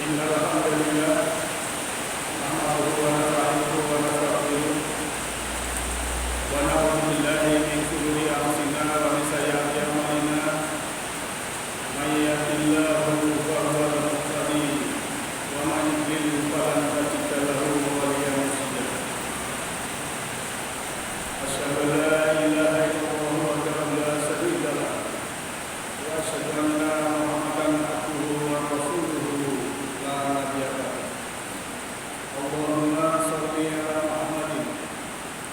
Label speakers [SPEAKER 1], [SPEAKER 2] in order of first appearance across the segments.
[SPEAKER 1] Innal hamdalillah nahmaduhu wa nasta'inuhu wa nastaghfiruh wa na'udzu billahi min shururi anfusina wa min sayyi'ati a'malina may yahdihillahu fa huwal muhtadi wa man yudlil falan tajid lahu waliyyan mursyida. Asyhadu an la ilaha illallah wahdahu la syarika lah wa asyhadu anna Muhammadan abduhu wa rasuluhu la nabiyya ba'dahu. Allahumma shalli ala Muhammadin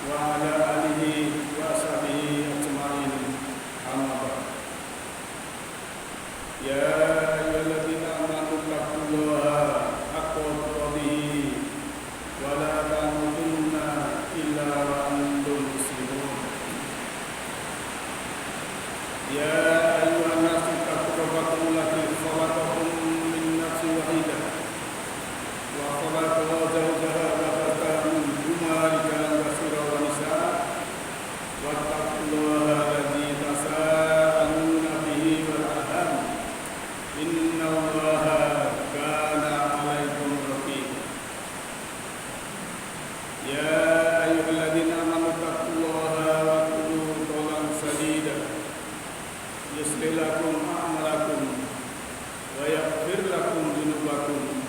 [SPEAKER 1] wa ala alihi wa sahbihi ajma'in. Amma ba'd. Ya ayyuhalladzina amanu taqullaha haqqa tuqatih wa la tamutunna illa wa antum muslimun. Ya ayyuhan nasu taqu rabbakum alladzi khalaqakum min nafsin wahidah wa khalaqa zawjaha wa basa minhuma rijalan katsiran wa nisaa wattaqullaha alladzi tasaaluna bihi wal arham innallaha kana 'alaikum raqiba. Ya ayyuhalladzina amanu taqullaha wa qulu qawlan sadida yuslih lakum a'malakum wa yaghfir lakum dzunubakum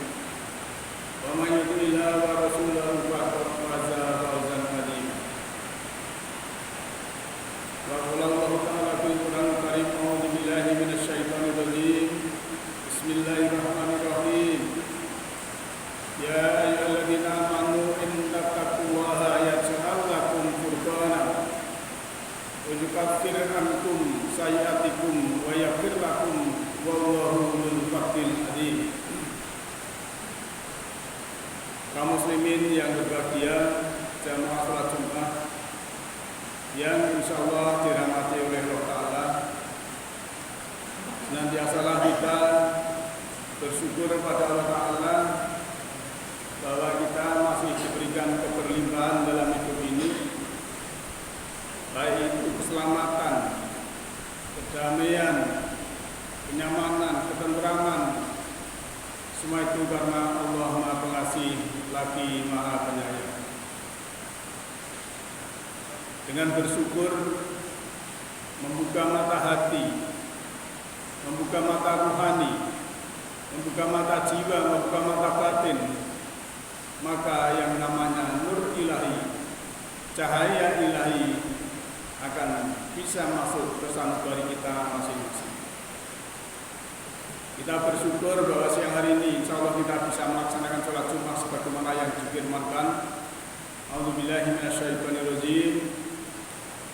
[SPEAKER 1] wa may yuti'illah wa rasulahu faqad faza fawzan 'azima. Wa qala Allahu ta'ala fil Qur'anil Karim, a'udzu billahi minasy syaithanir rajim. Bismillahirrahmanirrahim. Ya ayyuhalladzina amanu in tattaqullaha yaj'al lakum furqana wa yukaffir ankum sayyi'atikum wa yaghfir lakum wallahu dzul fadlil 'adzim. Kaum muslimin yang berbahagia, jamaah salat Jumat yang insyaallah dirahmati oleh Allah Ta'ala, senantiasalah kita bersyukur kepada Allah Ta'ala bahwa kita masih diberikan keberlimpahan dalam hidup ini, baik itu keselamatan, kedamaian, kenyamanan, ketentraman. Semua itu karena Allah Maha Pengasih lagi Maha Penyayang. Dengan bersyukur, membuka mata hati, membuka mata rohani, membuka mata jiwa, membuka mata batin, maka yang namanya nur ilahi, cahaya ilahi akan bisa masuk ke sanubari kita masing-masing. Kita bersyukur bahwa siang hari ini insya Allah kita bisa melaksanakan sholat Jumat sebagaimana yang difirmankan. A'udzubillahi minasyaitonirrajim.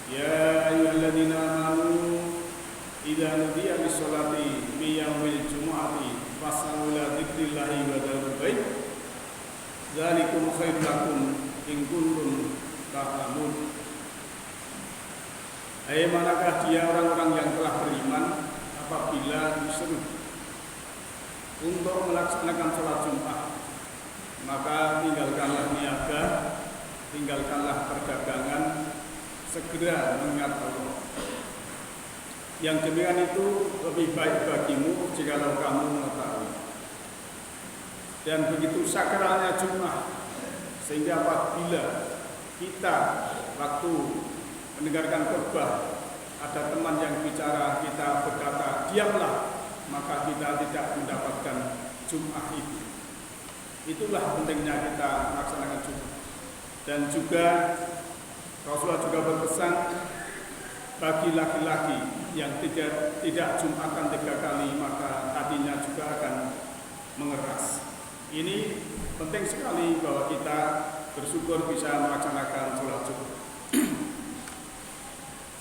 [SPEAKER 1] Ya ayyuhalladzina amanu idza nudiya lis-sholati min yaumil jumu'ati fas'au ila dzikrillahi wa dzarul bait. Dzalikum khairul lakum in kuntum ta'lamun. Hai, manakah dia orang-orang yang telah beriman apabila diseru untuk melaksanakan sholat Jumat, maka tinggalkanlah niaga, tinggalkanlah perdagangan, segera mengingat Allah. Yang demikian itu lebih baik bagimu jikalau kamu mengetahui. Dan begitu sakralnya Jumat, sehingga apabila kita waktu mendengarkan khotbah ada teman yang bicara, kita berkata diamlah, maka kita tidak mendapatkan Jumat itu. Itulah pentingnya kita melaksanakan Jumat. Dan juga Rasulullah juga berpesan bagi laki-laki yang tidak Jumatan 3 kali, maka hatinya juga akan mengeras. Ini penting sekali bahwa kita bersyukur bisa melaksanakan sholat Jumat.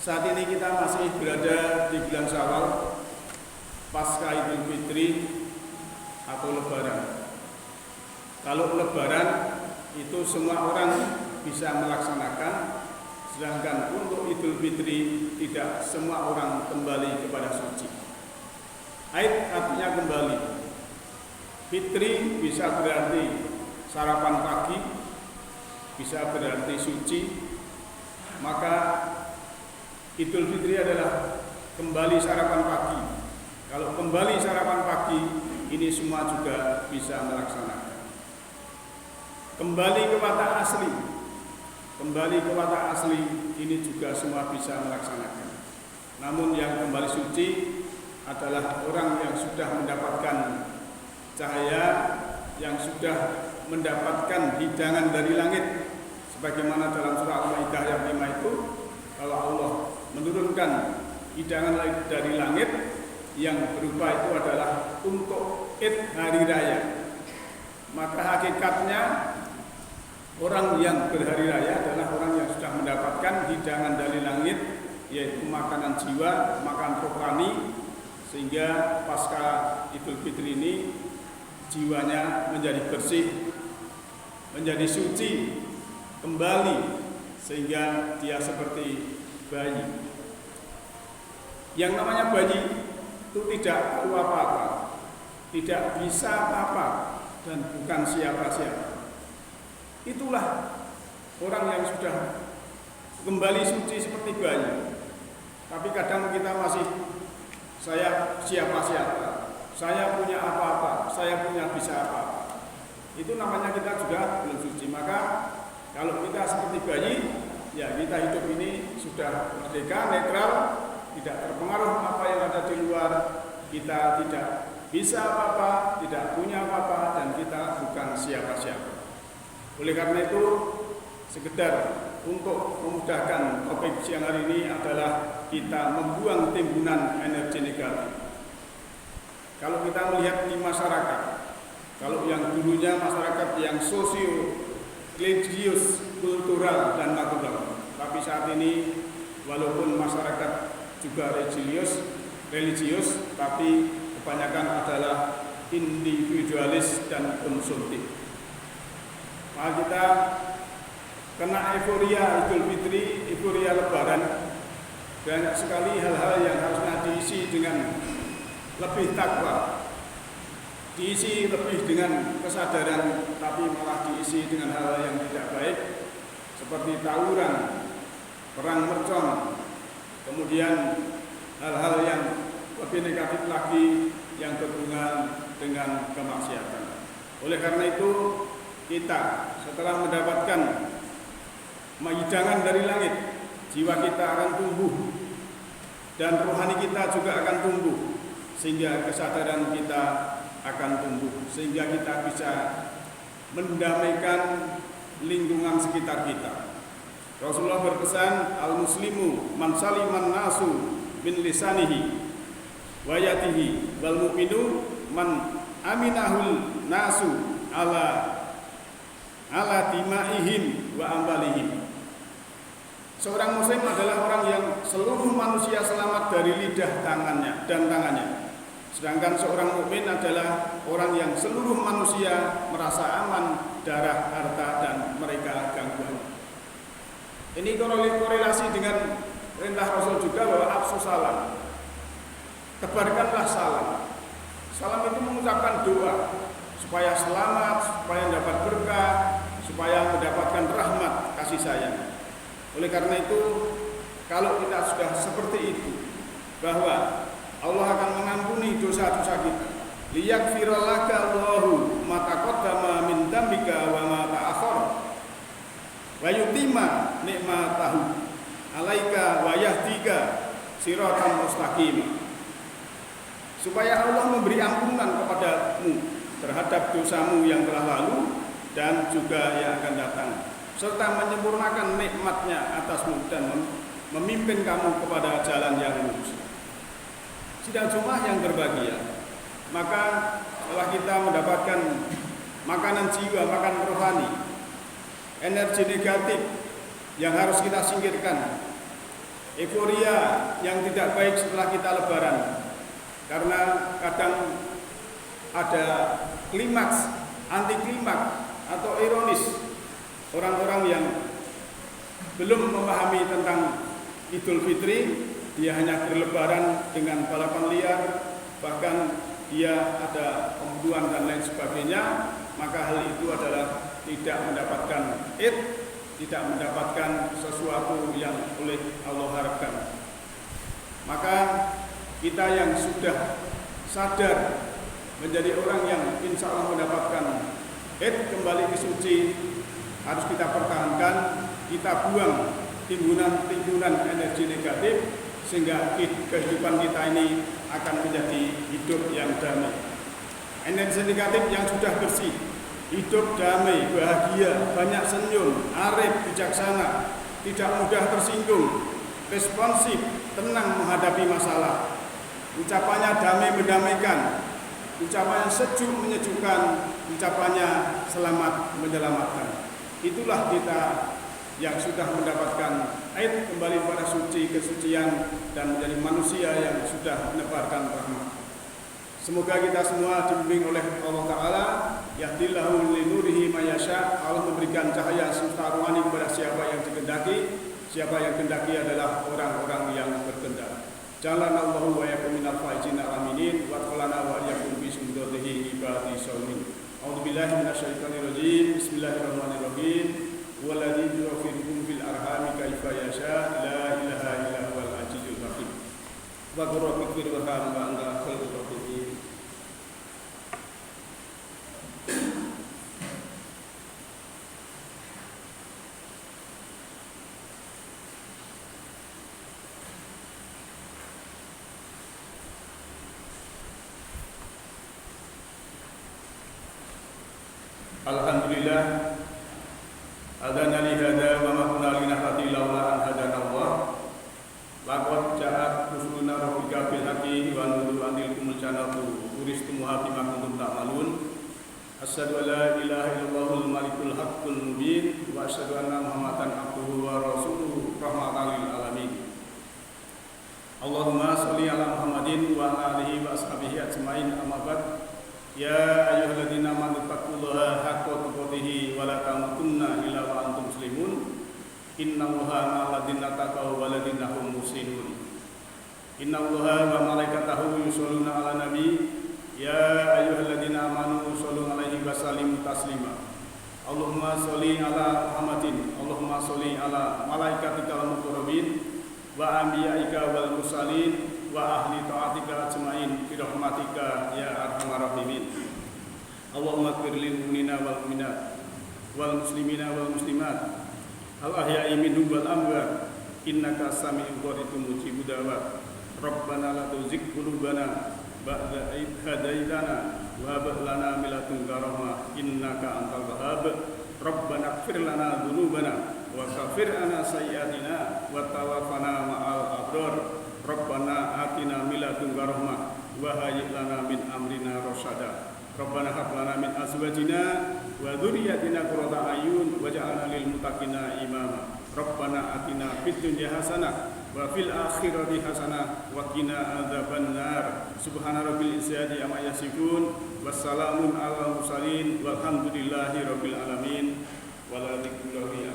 [SPEAKER 1] Saat ini kita masih berada di bulan Syawal, pasca Idul Fitri atau Lebaran. Kalau Lebaran itu semua orang bisa melaksanakan, sedangkan untuk Idul Fitri tidak semua orang kembali kepada suci. Aid artinya kembali. Fitri bisa berarti sarapan pagi, bisa berarti suci. Maka Idul Fitri adalah kembali sarapan pagi. Kalau kembali sarapan pagi ini semua juga bisa melaksanakan. Kembali ke watak asli, ini juga semua bisa melaksanakan. Namun yang kembali suci adalah orang yang sudah mendapatkan cahaya, yang sudah mendapatkan hidangan dari langit. Sebagaimana dalam surah Al-Maidah ayat 5 itu, kalau Allah menurunkan hidangan dari langit yang berupa itu adalah untuk Id hari raya, maka hakikatnya orang yang berhari raya adalah orang yang sudah mendapatkan hidangan dari langit, yaitu makanan jiwa, makan rohani, sehingga pasca Idul Fitri ini jiwanya menjadi bersih, menjadi suci kembali, sehingga dia seperti bayi. Yang namanya bayi itu tidak tahu apa-apa, tidak bisa apa-apa, dan bukan siapa-siapa. Itulah orang yang sudah kembali suci seperti bayi. Tapi kadang kita masih, saya siapa-siapa, saya punya apa-apa, saya punya bisa apa-apa. Itu namanya kita juga belum suci. Maka kalau kita seperti bayi, ya kita hidup ini sudah merdeka, netral, tidak terpengaruh apa yang ada di luar. Kita tidak bisa apa-apa, tidak punya apa-apa, dan kita bukan siapa-siapa. Oleh karena itu, sekedar untuk memudahkan topik siang hari ini adalah kita membuang timbunan energi negatif. Kalau kita melihat di masyarakat, kalau yang dulunya masyarakat yang sosio, religius, kultural, dan natural, tapi saat ini walaupun masyarakat juga religius, tapi kebanyakan adalah individualis dan konsumtif. Maka kita kena euforia Idul Fitri, euforia Lebaran, banyak sekali hal-hal yang harusnya diisi dengan lebih takwa, diisi lebih dengan kesadaran, tapi malah diisi dengan hal yang tidak baik, seperti tawuran, perang mercon, kemudian hal-hal yang lebih negatif lagi yang berhubungan dengan kemaksiatan. Oleh karena itu, kita setelah mendapatkan hidangan dari langit, jiwa kita akan tumbuh dan rohani kita juga akan tumbuh, sehingga kesadaran kita akan tumbuh, sehingga kita bisa mendamaikan lingkungan sekitar kita. Rasulullah berpesan, al-muslimu man saliman nasu min lisanihi wa yadihi wal mu'minu man aminahul nasu ala dimaihim wa ambalihim. Seorang muslim adalah orang yang seluruh manusia selamat dari lidah tangannya dan tangannya. Sedangkan seorang mukmin adalah orang yang seluruh manusia merasa aman darah, harta, dan mereka gangguan. Ini korelasi dengan perintah Rasul juga bahwa afsu salam, tebarkanlah salam. Salam itu mengucapkan doa supaya selamat, supaya dapat berkah, supaya mendapatkan rahmat kasih sayang. Oleh karena itu, kalau kita sudah seperti itu, bahwa Allah akan mengampuni dosa-dosa kita, liyaghfiralaka Allahu ma taqaddama min dzambika wa ma ta'akhkhara wa yutimma ni'matahu 'alaika wa yahdika siratan mustaqim. Supaya Allah memberi ampunan kepadamu terhadap dosamu yang telah lalu dan juga yang akan datang, serta menyempurnakan nikmatnya atasmu dan memimpin kamu kepada jalan yang lurus. Sidang Jumat yang berbahagia, maka setelah kita mendapatkan makanan jiwa, makan rohani, energi negatif yang harus kita singkirkan, euforia yang tidak baik setelah kita lebaran, karena kadang ada klimaks, anti klimaks atau ironis, orang-orang yang belum memahami tentang Idul Fitri, dia hanya berlebaran dengan balapan liar, bahkan dia ada pembunuhan dan lain sebagainya, maka hal itu adalah tidak mendapatkan Id, tidak mendapatkan sesuatu yang oleh Allah harapkan. Maka kita yang sudah sadar menjadi orang yang insya Allah mendapatkan kembali ke suci, harus kita pertahankan, kita buang timbunan energi negatif, sehingga kehidupan kita ini akan menjadi hidup yang damai. Energi negatif yang sudah bersih, hidup damai, bahagia, banyak senyum, arif, bijaksana, tidak mudah tersinggung, responsif, tenang menghadapi masalah, ucapannya damai mendamaikan, ucapannya sejuk menyejukkan, ucapannya selamat menyelamatkan. Itulah kita yang sudah mendapatkan kembali pada suci, kesucian, dan menjadi manusia yang sudah menebarkan rahmat. Semoga kita semua dibimbing oleh Allah Ta'ala, yahdillahu linurihi mayasya. Allah memberikan cahaya semesta rohani kepada siapa yang dikehendaki. Siapa yang kehendaki adalah orang-orang yang berkehendak. Jalanallahu wa yakum minal faizina aminin wa qolana wa yakum bismillatihi ibadi sholihin. A'udzubillahi minasyaitonirrajim. Bismillahirrahmanirrahim. Walladzi yuwaffiqukum fil arhami kaifa yasha, la ilaha illa huwal azizzul hakim. Wa qur rabbi fir warham wa anta khairur rahimin. Alhamdulillah, hadana li hada wa ma kunna linahtadiya laula an hadana Allah. Laqad ja'at rusuluna rabbika bil haqqi wa nuru anil kumul janatu uristumuha bima kuntum ta'malun. Asyhadu an la ilaha illallahul malikul haqqul mubin wa asyhadu anna Muhammadan abduhu wa rasuluhu rahmatan lil alamin. Allahumma shalli ala Muhammadin wa ala alihi wa ashabihi ajmain, amma ba'd. Ya ayyuhalladzina amanu taqullaha haqqa tuqatih wa la tamutunna illa wa antum muslimun. Innallaha ma'al ladzina taqaw wal ladzina hum muhsinun. Innallaha wa malaikatahu yusholluna 'alan nabi. Ya ayyuhalladzina amanu shollu 'alaihi wa sallimu taslima. Allahumma sholli ala Muhammadin, Allahumma sholli ala malaikatikal muqarrabin wa anbiya'ika wal mursalin wa ahli ta'atika ajmain bi rahmatika ya arhamar rahimin. Allahumma ighfir lil mu'minina wal mu'minat wal muslimina wal muslimat al ahya'i minhum wal amwat innaka sami'un qaribun mujibud da'wat. Rabbana la tuzigh qulubana ba'da idh hadaitana wa hab lana min ladunka rahmah innaka antal wahhab. Rabbana ighfir lana dzunubana wa kaffir anna sayyi'atina wa tawaffana ma'al abrar. Rabbana atina min ladunka rahmah wa hayyi' lana min amrina rasyada. Rabbana hab lana min azwajina wa dzurriyyatina qurrata a'yun waj'alna lil muttaqina imama. Rabbana atina fid dunya hasanah wa fil akhirati hasanah wa qina adzabannar. Subhana rabbil izzati amma yasifun wassalamun alal mursalin walhamdulillahi rabbil alamin. Wala dzikrullahi